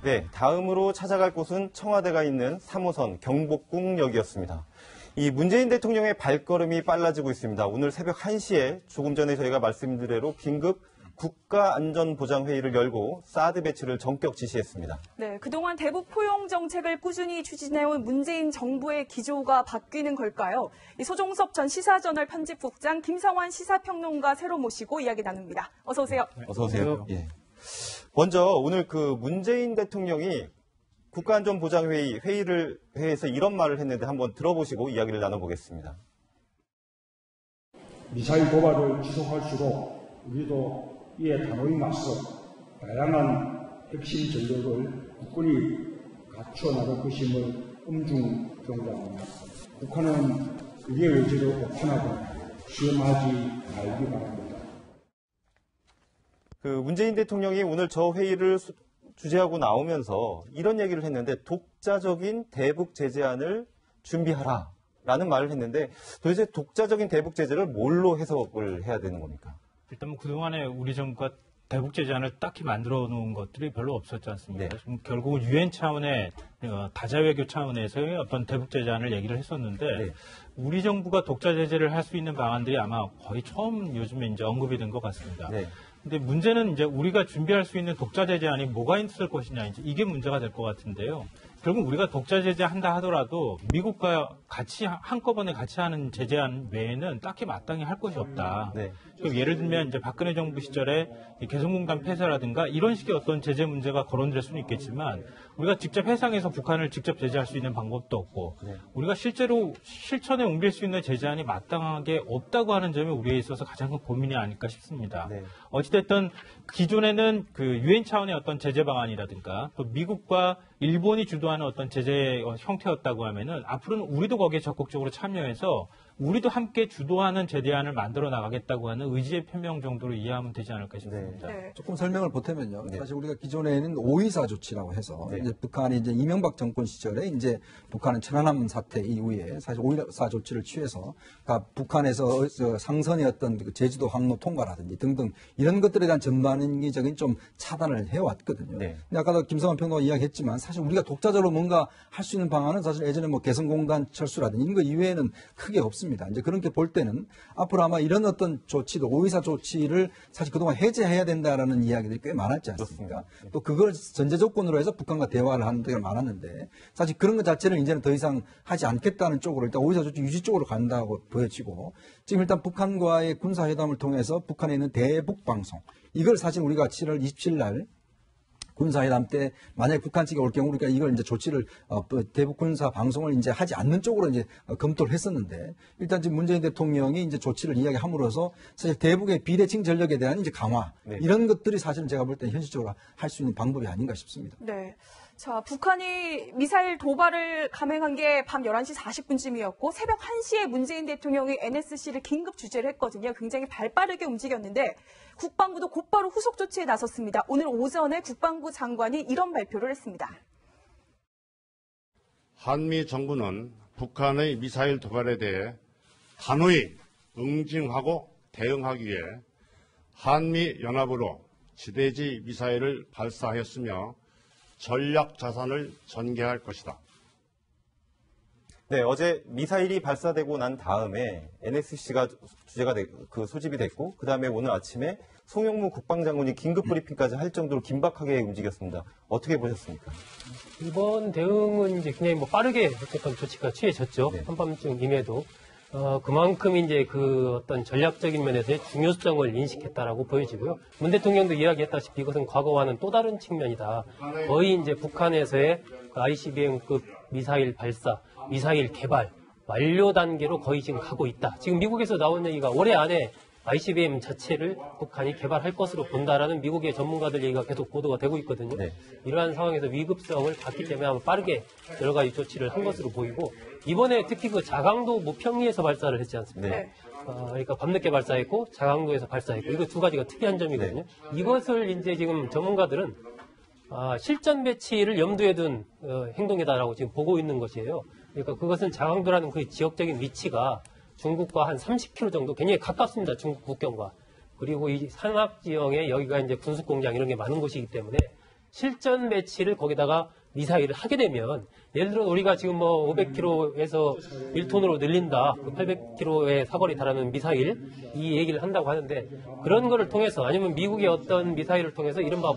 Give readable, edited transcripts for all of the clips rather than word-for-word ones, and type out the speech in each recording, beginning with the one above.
네, 다음으로 찾아갈 곳은 청와대가 있는 3호선 경복궁역이었습니다. 이 문재인 대통령의 발걸음이 빨라지고 있습니다. 오늘 새벽 1시에 조금 전에 저희가 말씀드린 대로 긴급 국가안전보장회의를 열고 사드 배치를 전격 지시했습니다. 네, 그동안 대북 포용 정책을 꾸준히 추진해온 문재인 정부의 기조가 바뀌는 걸까요? 소종섭 전 시사저널 편집국장, 김성환 시사평론가 새로 모시고 이야기 나눕니다. 어서 오세요. 어서 오세요. 예. 먼저 오늘 그 문재인 대통령이 국가안전보장회의에서 이런 말을 했는데 한번 들어보시고 이야기를 나눠보겠습니다. 미사일 도발을 지속할수록 우리도 이에 단호히 맞서 다양한 핵심 전력을 국군이 갖춰 나갈 것임을 엄중 경고합니다. 북한은 우리의 의지를 오판하고 시험하지 말기 바랍니다. 그 문재인 대통령이 오늘 저 회의를 주재하고 나오면서 이런 얘기를 했는데 독자적인 대북 제재안을 준비하라라는 말을 했는데 도대체 독자적인 대북 제재를 뭘로 해석을 해야 되는 겁니까? 일단 그동안에 우리 정부가 대북 제재안을 딱히 만들어 놓은 것들이 별로 없었지 않습니까? 네. 결국은 유엔 차원의 다자외교 차원에서의 어떤 대북 제재안을 얘기를 했었는데 네. 우리 정부가 독자 제재를 할 수 있는 방안들이 아마 거의 처음 요즘에 이제 언급이 된 것 같습니다. 네. 근데 문제는 이제 우리가 준비할 수 있는 독자 제재안이 뭐가 있을 것이냐 이제 이게 문제가 될 것 같은데요. 결국 우리가 독자 제재한다 하더라도 미국과 같이 한꺼번에 같이 하는 제재안 외에는 딱히 마땅히 할 것이 없다. 네. 예를 들면 이제 박근혜 정부 시절에 개성공단 폐쇄라든가 이런 식의 어떤 제재 문제가 거론될 수는 있겠지만 우리가 직접 해상에서 북한을 직접 제재할 수 있는 방법도 없고 네. 우리가 실제로 실천에 옮길 수 있는 제재안이 마땅하게 없다고 하는 점이 우리에 있어서 가장 큰 고민이 아닐까 싶습니다. 네. 어찌됐든 기존에는 그 유엔 차원의 어떤 제재 방안이라든가 또 미국과 일본이 주도하는 어떤 제재 형태였다고 하면은 앞으로는 우리도 거기에 적극적으로 참여해서 우리도 함께 주도하는 제재안을 만들어 나가겠다고 하는 의지의 표명 정도로 이해하면 되지 않을까 싶습니다. 네. 조금 설명을 보태면요. 네. 사실 우리가 기존에는 5.24 조치라고 해서 네. 이제 북한이 이제 이명박 정권 시절에 이제 북한은 천안함 사태 이후에 사실 5.24 조치를 취해서 그러니까 북한에서 상선이었던 그 제주도 항로 통과라든지 등등 이런 것들에 대한 전반적인 좀 차단을 해왔거든요. 네. 근데 아까도 김성환 평론가가 이야기했지만 사실 우리가 독자적으로 뭔가 할 수 있는 방안은 사실 예전에 뭐 개성공단 철수라든지 이런 거 이외에는 크게 없습니다. 이제 그렇게 볼 때는 앞으로 아마 이런 어떤 조치도 5.24 조치를 사실 그동안 해제해야 된다라는 이야기들이 꽤 많았지 않습니까? 네. 또 그걸 전제 조건으로 해서 북한과 대화를 하는 데가 많았는데 사실 그런 것 자체를 이제는 더 이상 하지 않겠다는 쪽으로 일단 5.24 조치 유지 쪽으로 간다고 보여지고 지금 일단 북한과의 군사회담을 통해서 북한에 있는 대북 방송 이걸 사실 우리가 7월 27일 날 군사회담 때 만약에 북한 측이 올 경우 우리가 이걸 이제 조치를 대북 군사 방송을 이제 하지 않는 쪽으로 이제 검토를 했었는데 일단 지금 문재인 대통령이 이제 조치를 이야기함으로써 사실 대북의 비대칭 전력에 대한 이제 강화 네. 이런 것들이 사실은 제가 볼 때 현실적으로 할 수 있는 방법이 아닌가 싶습니다. 네. 자, 북한이 미사일 도발을 감행한 게 밤 11시 40분쯤이었고 새벽 1시에 문재인 대통령이 NSC를 긴급 주재를 했거든요. 굉장히 발빠르게 움직였는데 국방부도 곧바로 후속 조치에 나섰습니다. 오늘 오전에 국방부 장관이 이런 발표를 했습니다. 한미 정부는 북한의 미사일 도발에 대해 단호히 응징하고 대응하기 위해 한미 연합으로 지대지 미사일을 발사하였으며 전략 자산을 전개할 것이다. 네, 어제 미사일이 발사되고 난 다음에 NSC가 주제가 소집이 됐고, 그 다음에 오늘 아침에 송영무 국방장군이 긴급 브리핑까지 할 정도로 긴박하게 움직였습니다. 어떻게 보셨습니까? 이번 대응은 이제 굉장히 빠르게 어쨌든 조치가 취해졌죠. 네. 한밤중임에도. 그만큼 이제 그 어떤 전략적인 면에서의 중요성을 인식했다라고 보여지고요. 문 대통령도 이야기했다시피 이것은 과거와는 또 다른 측면이다. 거의 이제 북한에서의 ICBM급 미사일 발사, 미사일 개발, 완료 단계로 거의 지금 가고 있다. 지금 미국에서 나온 얘기가 올해 안에 ICBM 자체를 북한이 개발할 것으로 본다라는 미국의 전문가들 얘기가 계속 보도가 되고 있거든요. 네. 이러한 상황에서 위급성을 봤기 때문에 아마 빠르게 여러 가지 조치를 한 것으로 보이고 이번에 특히 그 자강도 모평리에서 발사를 했지 않습니까? 네. 그러니까 밤늦게 발사했고 자강도에서 발사했고 이거 두 가지가 특이한 점이거든요. 이것을 이제 지금 전문가들은 실전 배치를 염두에 둔 행동이다라고 지금 보고 있는 것이에요. 그러니까 그것은 자강도라는 그 지역적인 위치가 중국과 한 30km 정도 굉장히 가깝습니다. 중국 국경과. 그리고 이 산악 지형에 여기가 이제 군수공장 이런 게 많은 곳이기 때문에 실전 배치를 거기다가 미사일을 하게 되면 예를 들어 우리가 지금 뭐 500km에서 1톤으로 늘린다, 800km의 사거리 달하는 미사일 이 얘기를 한다고 하는데 그런 거를 통해서 아니면 미국의 어떤 미사일을 통해서 이른바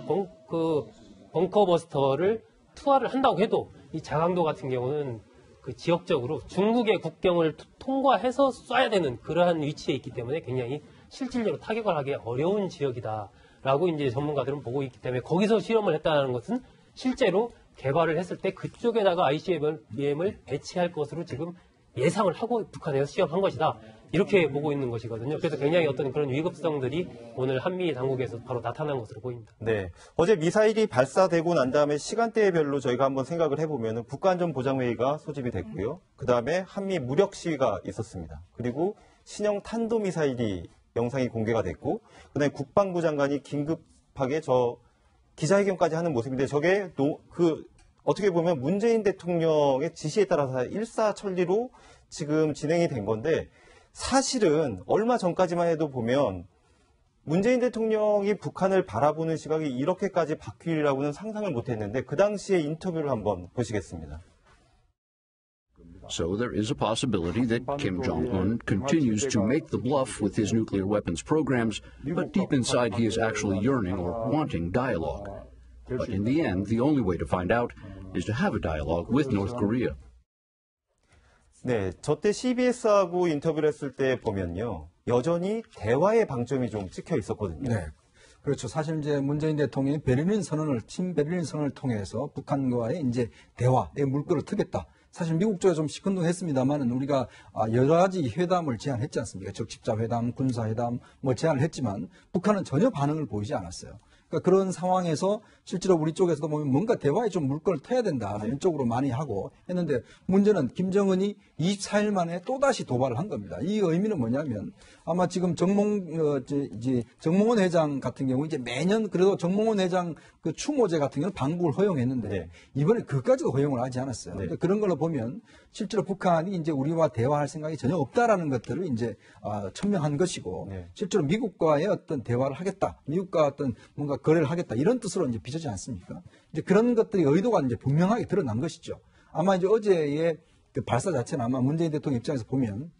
벙커버스터를 투하를 한다고 해도 이 자강도 같은 경우는 그 지역적으로 중국의 국경을 통과해서 쏴야 되는 그러한 위치에 있기 때문에 굉장히 실질적으로 타격을 하기 어려운 지역이다라고 이제 전문가들은 보고 있기 때문에 거기서 실험을 했다는 것은 실제로 개발을 했을 때 그쪽에다가 ICBM을 배치할 것으로 지금 예상을 하고 북한에서 시험한 것이다. 이렇게 보고 있는 것이거든요. 그래서 굉장히 어떤 그런 위급성들이 오늘 한미 당국에서 바로 나타난 것으로 보입니다. 네. 어제 미사일이 발사되고 난 다음에 시간대별로 저희가 한번 생각을 해보면 국가안전보장회의가 소집이 됐고요. 그 다음에 한미 무력 시위가 있었습니다. 그리고 신형 탄도미사일이 영상이 공개가 됐고, 그 다음에 국방부 장관이 긴급하게 기자회견까지 하는 모습인데 저게 어떻게 보면 문재인 대통령의 지시에 따라서 일사천리로 지금 진행이 된 건데 사실은 얼마 전까지만 해도 보면 문재인 대통령이 북한을 바라보는 시각이 이렇게까지 바뀌리라고는 상상을 못했는데 그 당시의 인터뷰를 한번 보시겠습니다. So there is a possibility that Kim Jong-un continues to make the bluff with his nuclear weapons programs, but deep inside he is actually yearning or wanting dialogue. But in the end, the only way to find out is to have a dialogue with North Korea. 네, 저때 CBS하고 인터뷰를 했을 때 보면요. 여전히 대화의 방점이 좀 찍혀 있었거든요. 네. 그렇죠. 사실 이제 문재인 대통령이 친베를린 선언을 통해서 북한과의 이제 대화의 물꼬를 트겠다. 사실 미국 쪽에 좀 시큰둥했습니다만 우리가 여러 가지 회담을 제안했지 않습니까? 적십자 회담, 군사 회담 제안을 했지만 북한은 전혀 반응을 보이지 않았어요. 그러니까 그런 상황에서 실제로 우리 쪽에서도 보면 뭔가 대화에 좀 물건을 터야 된다. 이쪽으로 많이 하고 했는데 문제는 김정은이 24일 만에 또다시 도발을 한 겁니다. 이 의미는 뭐냐면 아마 지금 정몽원 회장 같은 경우 이제 매년 그래도 정몽원 회장 그 추모제 같은 경우는 방북을 허용했는데 네. 이번에 그까지도 허용을 하지 않았어요. 네. 그러니까 그런 걸로 보면 실제로 북한이 이제 우리와 대화할 생각이 전혀 없다라는 것들을 이제 천명한 것이고 네. 실제로 미국과의 어떤 대화를 하겠다, 미국과 어떤 뭔가 거래를 하겠다 이런 뜻으로 이제 빚어지 않습니까? 이제 그런 것들이 의도가 이제 분명하게 드러난 것이죠. 아마 이제 어제의 그 발사 자체는 아마 문재인 대통령 입장에서 보면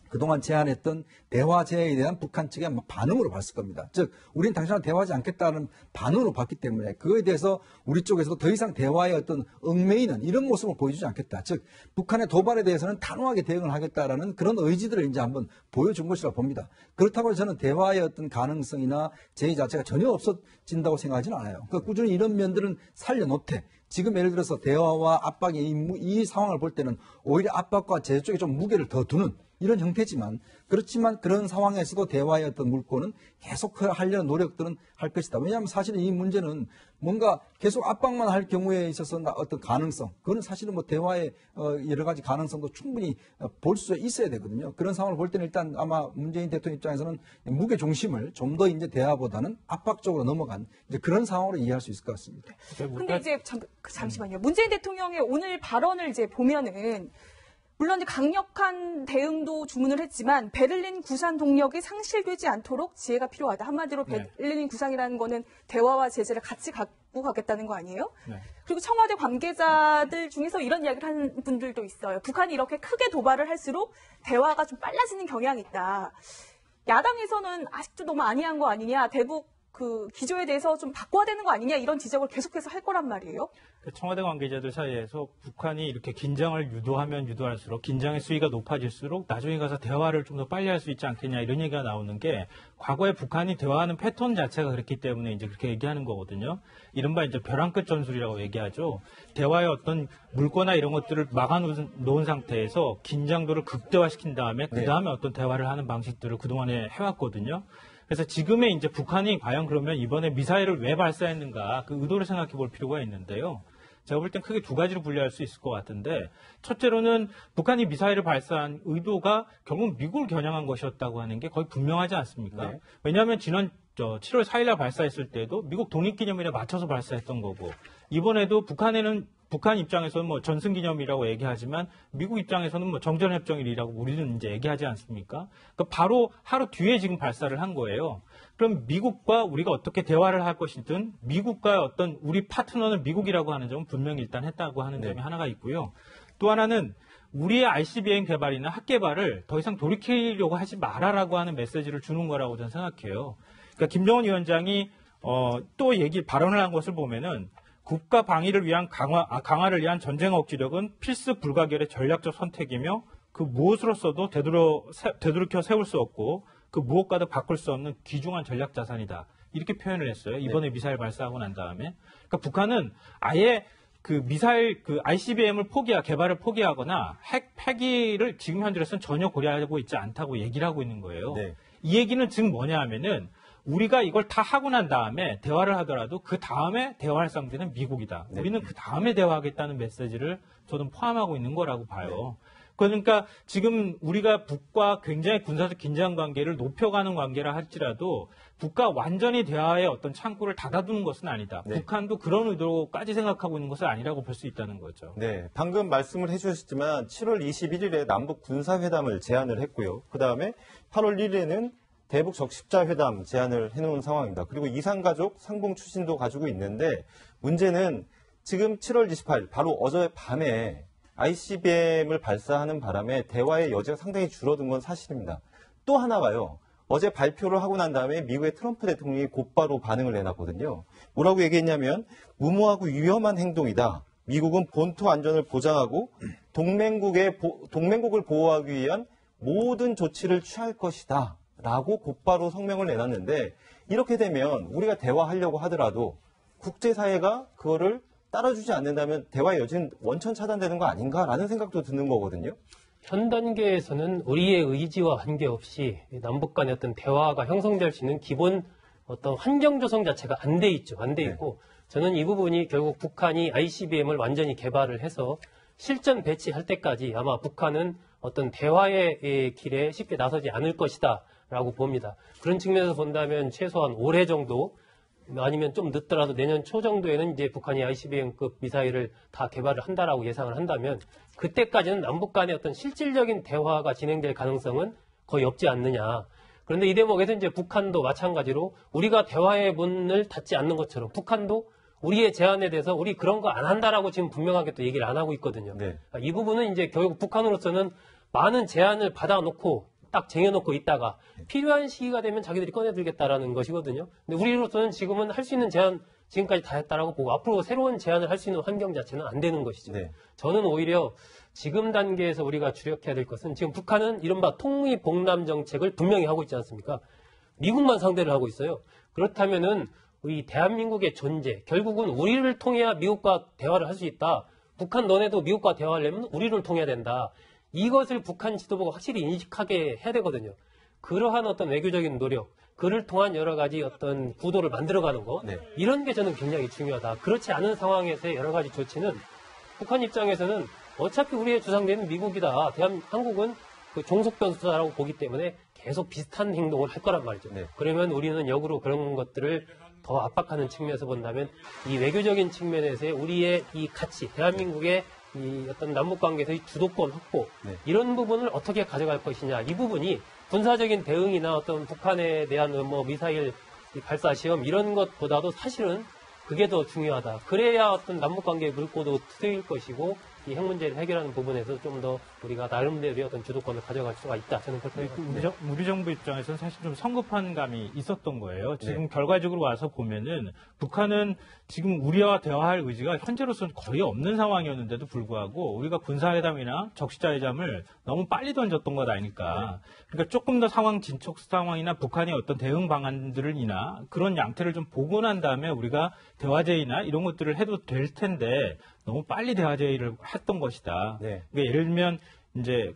그동안 제안했던 대화 제의에 대한 북한 측의 반응으로 봤을 겁니다. 즉, 우리는 당신과 대화하지 않겠다는 반응으로 봤기 때문에 그거에 대해서 우리 쪽에서도 더 이상 대화의 어떤 얽매이는 이런 모습을 보여주지 않겠다. 즉, 북한의 도발에 대해서는 단호하게 대응을 하겠다라는 그런 의지들을 이제 한번 보여준 것이라고 봅니다. 그렇다고 저는 대화의 어떤 가능성이나 제의 자체가 전혀 없어진다고 생각하지는 않아요. 그러니까 꾸준히 이런 면들은 살려놓되 지금 예를 들어서 대화와 압박의 이 상황을 볼 때는 오히려 압박과 제재 쪽에 좀 무게를 더 두는 이런 형태지만 그렇지만 그런 상황에서도 대화의 어떤 물꼬는 계속 하려는 노력들은 할 것이다. 왜냐하면 사실은 이 문제는 뭔가 계속 압박만 할 경우에 있어서 어떤 가능성, 그거는 사실은 대화의 여러 가지 가능성도 충분히 볼 수 있어야 되거든요. 그런 상황을 볼 때는 일단 아마 문재인 대통령 입장에서는 무게 중심을 좀 더 이제 대화보다는 압박적으로 넘어간 이제 그런 상황으로 이해할 수 있을 것 같습니다. 근데 이제 잠시만요. 문재인 대통령의 오늘 발언을 이제 보면은 물론 이제 강력한 대응도 주문을 했지만 베를린 구상 동력이 상실되지 않도록 지혜가 필요하다. 한마디로 베를린 구상이라는 거는 대화와 제재를 같이 갖고 가겠다는 거 아니에요? 네. 그리고 청와대 관계자들 중에서 이런 이야기를 하는 분들도 있어요. 북한이 이렇게 크게 도발을 할수록 대화가 좀 빨라지는 경향이 있다. 야당에서는 아직도 너무 안이한 거 아니냐. 대북 그 기조에 대해서 좀 바꿔야 되는 거 아니냐 이런 지적을 계속해서 할 거란 말이에요. 청와대 관계자들 사이에서 북한이 이렇게 긴장을 유도하면 유도할수록 긴장의 수위가 높아질수록 나중에 가서 대화를 좀 더 빨리 할 수 있지 않겠냐 이런 얘기가 나오는 게 과거에 북한이 대화하는 패턴 자체가 그렇기 때문에 이제 그렇게 얘기하는 거거든요. 이른바 이제 벼랑 끝 전술이라고 얘기하죠. 대화의 어떤 물꼬나 이런 것들을 막아놓은 상태에서 긴장도를 극대화시킨 다음에 그 다음에 어떤 대화를 하는 방식들을 그동안에 해왔거든요. 그래서 지금의 이제 북한이 과연 그러면 이번에 미사일을 왜 발사했는가 그 의도를 생각해 볼 필요가 있는데요. 제가 볼 땐 크게 두 가지로 분류할 수 있을 것 같은데 첫째로는 북한이 미사일을 발사한 의도가 결국 미국을 겨냥한 것이었다고 하는 게 거의 분명하지 않습니까? 네. 왜냐하면 지난 7월 4일날 발사했을 때도 미국 독립기념일에 맞춰서 발사했던 거고 이번에도 북한에는 북한 입장에서는 뭐 전승기념이라고 얘기하지만 미국 입장에서는 뭐 정전협정일이라고 우리는 이제 얘기하지 않습니까? 그러니까 바로 하루 뒤에 지금 발사를 한 거예요. 그럼 미국과 우리가 어떻게 대화를 할 것이든 미국과의 어떤 우리 파트너는 미국이라고 하는 점은 분명히 일단 했다고 하는 점이 하나가 있고요. 또 하나는 우리의 ICBM 개발이나 핵 개발을 더 이상 돌이키려고 하지 마라라고 하는 메시지를 주는 거라고 저는 생각해요. 그러니까 김정은 위원장이 또 발언을 한 것을 보면은 국가 방위를 위한 강화를 위한 전쟁 억지력은 필수 불가결의 전략적 선택이며 그 무엇으로서도 되돌이켜 세울 수 없고 그 무엇과도 바꿀 수 없는 귀중한 전략 자산이다. 이렇게 표현을 했어요. 이번에 미사일 발사하고 난 다음에. 그러니까 북한은 아예 그 미사일, 그 ICBM을 개발을 포기하거나 폐기를 지금 현재로서는 전혀 고려하고 있지 않다고 얘기를 하고 있는 거예요. 네. 이 얘기는 즉 뭐냐 하면은 우리가 이걸 다 하고 난 다음에 대화를 하더라도 그 다음에 대화할 상대는 미국이다. 네. 우리는 그 다음에 대화하겠다는 메시지를 저는 포함하고 있는 거라고 봐요. 그러니까 지금 우리가 북과 굉장히 군사적 긴장 관계를 높여가는 관계라 할지라도 북과 완전히 대화의 어떤 창구를 닫아두는 것은 아니다. 네. 북한도 그런 의도로까지 생각하고 있는 것은 아니라고 볼 수 있다는 거죠. 네, 방금 말씀을 해주셨지만 7월 21일에 남북 군사회담을 제안을 했고요. 그 다음에 8월 1일에는 대북 적십자회담 제안을 해놓은 상황입니다. 그리고 이산가족 상봉 추진도 가지고 있는데 문제는 지금 7월 28일 바로 어젯밤에 ICBM을 발사하는 바람에 대화의 여지가 상당히 줄어든 건 사실입니다. 또 하나가요. 어제 발표를 하고 난 다음에 미국의 트럼프 대통령이 곧바로 반응을 내놨거든요. 뭐라고 얘기했냐면 무모하고 위험한 행동이다. 미국은 본토 안전을 보장하고 동맹국을 보호하기 위한 모든 조치를 취할 것이다. 라고 곧바로 성명을 내놨는데 이렇게 되면 우리가 대화하려고 하더라도 국제사회가 그거를 따라주지 않는다면 대화의 여지는 원천 차단되는 거 아닌가라는 생각도 드는 거거든요. 현 단계에서는 우리의 의지와 관계없이 남북 간의 어떤 대화가 형성될 수 있는 기본 어떤 환경 조성 자체가 안 돼 있죠. 안 돼 있고 저는 이 부분이 결국 북한이 ICBM을 완전히 개발을 해서 실전 배치할 때까지 아마 북한은 어떤 대화의 길에 쉽게 나서지 않을 것이다 라고 봅니다. 그런 측면에서 본다면 최소한 올해 정도 아니면 좀 늦더라도 내년 초 정도에는 이제 북한이 ICBM급 미사일을 다 개발을 한다라고 예상을 한다면 그때까지는 남북 간의 어떤 실질적인 대화가 진행될 가능성은 거의 없지 않느냐. 그런데 이 대목에서 이제 북한도 마찬가지로 우리가 대화의 문을 닫지 않는 것처럼 북한도 우리의 제안에 대해서 우리 그런 거 안 한다라고 지금 분명하게 또 얘기를 안 하고 있거든요. 네. 이 부분은 이제 결국 북한으로서는 많은 제안을 받아놓고 딱 쟁여놓고 있다가 필요한 시기가 되면 자기들이 꺼내들겠다라는 것이거든요. 근데 우리로서는 지금은 할 수 있는 제안 지금까지 다 했다라고 보고 앞으로 새로운 제안을 할 수 있는 환경 자체는 안 되는 것이죠. 네. 저는 오히려 지금 단계에서 우리가 주력해야 될 것은 지금 북한은 이른바 통미봉남 정책을 분명히 하고 있지 않습니까? 미국만 상대를 하고 있어요. 그렇다면은 우리 대한민국의 존재, 결국은 우리를 통해야 미국과 대화를 할 수 있다. 북한 너네도 미국과 대화하려면 우리를 통해야 된다. 이것을 북한 지도부가 확실히 인식하게 해야 되거든요. 그러한 어떤 외교적인 노력, 그를 통한 여러 가지 어떤 구도를 만들어가는 거, 네. 이런 게 저는 굉장히 중요하다. 그렇지 않은 상황에서의 여러 가지 조치는 북한 입장에서는 어차피 우리의 주상대는 미국이다. 한국은 그 종속 변수다라고 보기 때문에 계속 비슷한 행동을 할 거란 말이죠. 네. 그러면 우리는 역으로 그런 것들을 더 압박하는 측면에서 본다면 이 외교적인 측면에서의 우리의 이 가치, 대한민국의 이 어떤 남북 관계에서의 주도권 확보 네. 이런 부분을 어떻게 가져갈 것이냐 이 부분이 군사적인 대응이나 어떤 북한에 대한 뭐 미사일 발사 시험 이런 것보다도 사실은 그게 더 중요하다. 그래야 어떤 남북 관계의 물꼬도 트일 것이고 이 핵 문제를 해결하는 부분에서 좀 더 우리가 나름대로의 어떤 주도권을 가져갈 수가 있다. 저는 그렇게 생각합니다. 우리 정부 입장에서는 사실 좀 성급한 감이 있었던 거예요. 지금 결과적으로 와서 보면은 북한은 지금 우리와 대화할 의지가 현재로서는 거의 없는 상황이었는데도 불구하고 우리가 군사회담이나 적시자회담을 너무 빨리 던졌던 것 아닐까. 그러니까 조금 더 진척 상황이나 북한의 어떤 대응 방안들이나 그런 양태를 좀 보고 난 다음에 우리가 대화제의나 이런 것들을 해도 될 텐데 너무 빨리 대화제의를 했던 것이다. 네. 그러니까 예를 들면 이제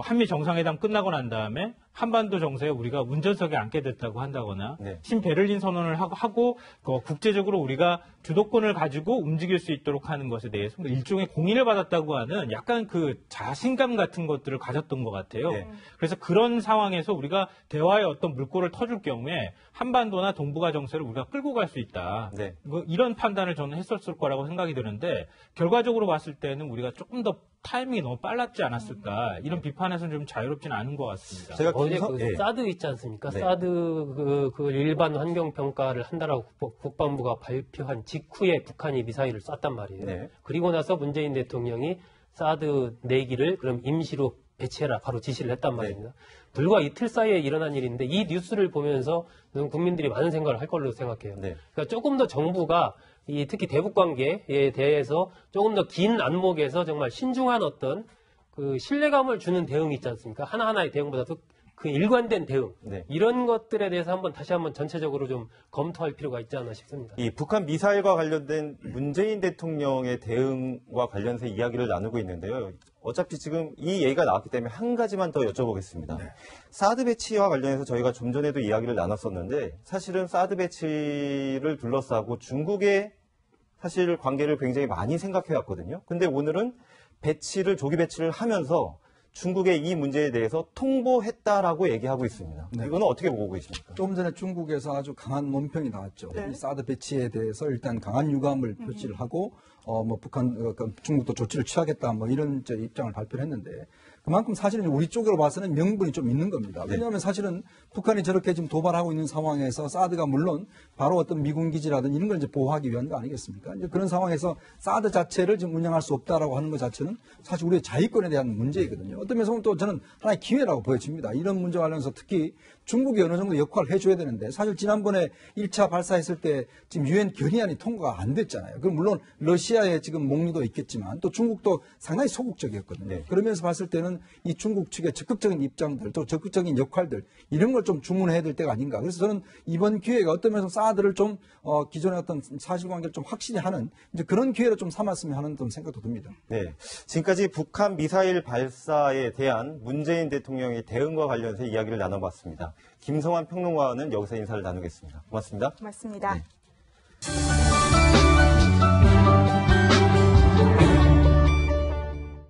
한미 정상회담 끝나고 난 다음에 한반도 정세에 우리가 운전석에 앉게 됐다고 한다거나 네. 신베를린 선언을 하고 국제적으로 우리가 주도권을 가지고 움직일 수 있도록 하는 것에 대해서 일종의 공인을 받았다고 하는 약간 그 자신감 같은 것들을 가졌던 것 같아요. 네. 그래서 그런 상황에서 우리가 대화의 어떤 물꼬를 터줄 경우에 한반도나 동북아 정세를 우리가 끌고 갈 수 있다. 네. 이런 판단을 저는 했었을 거라고 생각이 드는데 결과적으로 봤을 때는 우리가 조금 더 타이밍이 너무 빨랐지 않았을까 이런 비판에서는 좀 자유롭지는 않은 것 같습니다. 제가 어제 김성- 그 예. 사드 있지 않습니까? 네. 사드 그 일반 환경 평가를 한다라고 국방부가 발표한 직후에 북한이 미사일을 쐈단 말이에요. 네. 그리고 나서 문재인 대통령이 사드 4기를 그럼 임시로 배치해라 바로 지시를 했단 말입니다. 불과 이틀 사이에 일어난 일인데 이 뉴스를 보면서 국민들이 많은 생각을 할 걸로 생각해요. 네. 그러니까 조금 더 정부가 특히 대북 관계에 대해서 조금 더 긴 안목에서 정말 신중한 어떤 그 신뢰감을 주는 대응이 있지 않습니까? 하나하나의 대응보다도 그 일관된 대응 네. 이런 것들에 대해서 다시 한번 전체적으로 좀 검토할 필요가 있지 않나 싶습니다. 이 북한 미사일과 관련된 문재인 대통령의 대응과 관련해서 이야기를 나누고 있는데요. 어차피 지금 이 얘기가 나왔기 때문에 한 가지만 더 여쭤보겠습니다. 사드 배치와 관련해서 저희가 좀 전에도 이야기를 나눴었는데 사실은 사드 배치를 둘러싸고 중국의 사실 관계를 굉장히 많이 생각해 왔거든요. 근데 오늘은 조기 배치를 하면서 중국의 이 문제에 대해서 통보했다라고 얘기하고 있습니다. 네. 이거는 어떻게 보고 계십니까? 조금 전에 중국에서 아주 강한 논평이 나왔죠. 네. 이 사드 배치에 대해서 일단 강한 유감을 표시를 하고 중국도 조치를 취하겠다 이런 입장을 발표를 했는데 그만큼 사실은 우리 쪽으로 봐서는 명분이 좀 있는 겁니다. 왜냐하면 사실은 북한이 저렇게 지금 도발하고 있는 상황에서 사드가 물론 바로 어떤 미군 기지라든지 이런 걸 이제 보호하기 위한 거 아니겠습니까? 이제 그런 상황에서 사드 자체를 지금 운영할 수 없다라고 하는 것 자체는 사실 우리의 자위권에 대한 문제이거든요. 어떤 면에서 보면 또 저는 하나의 기회라고 보여집니다. 이런 문제와 관련해서 특히 중국이 어느 정도 역할을 해줘야 되는데 사실 지난번에 1차 발사했을 때 지금 유엔 결의안이 통과가 안 됐잖아요. 그럼 물론 러시아의 지금 목리도 있겠지만 또 중국도 상당히 소극적이었거든요. 네. 그러면서 봤을 때는 이 중국 측의 적극적인 입장들 또 적극적인 역할들 이런 걸 좀 주문해야 될 때가 아닌가. 그래서 저는 이번 기회가 어떤 면에서 사드를 좀 기존의 어떤 사실관계를 좀 확실히 하는 이제 그런 기회로 좀 삼았으면 하는 좀 생각도 듭니다. 네. 지금까지 북한 미사일 발사에 대한 문재인 대통령의 대응과 관련해서 이야기를 나눠봤습니다. 김성환 평론가와는 여기서 인사를 나누겠습니다. 고맙습니다. 고맙습니다. 네.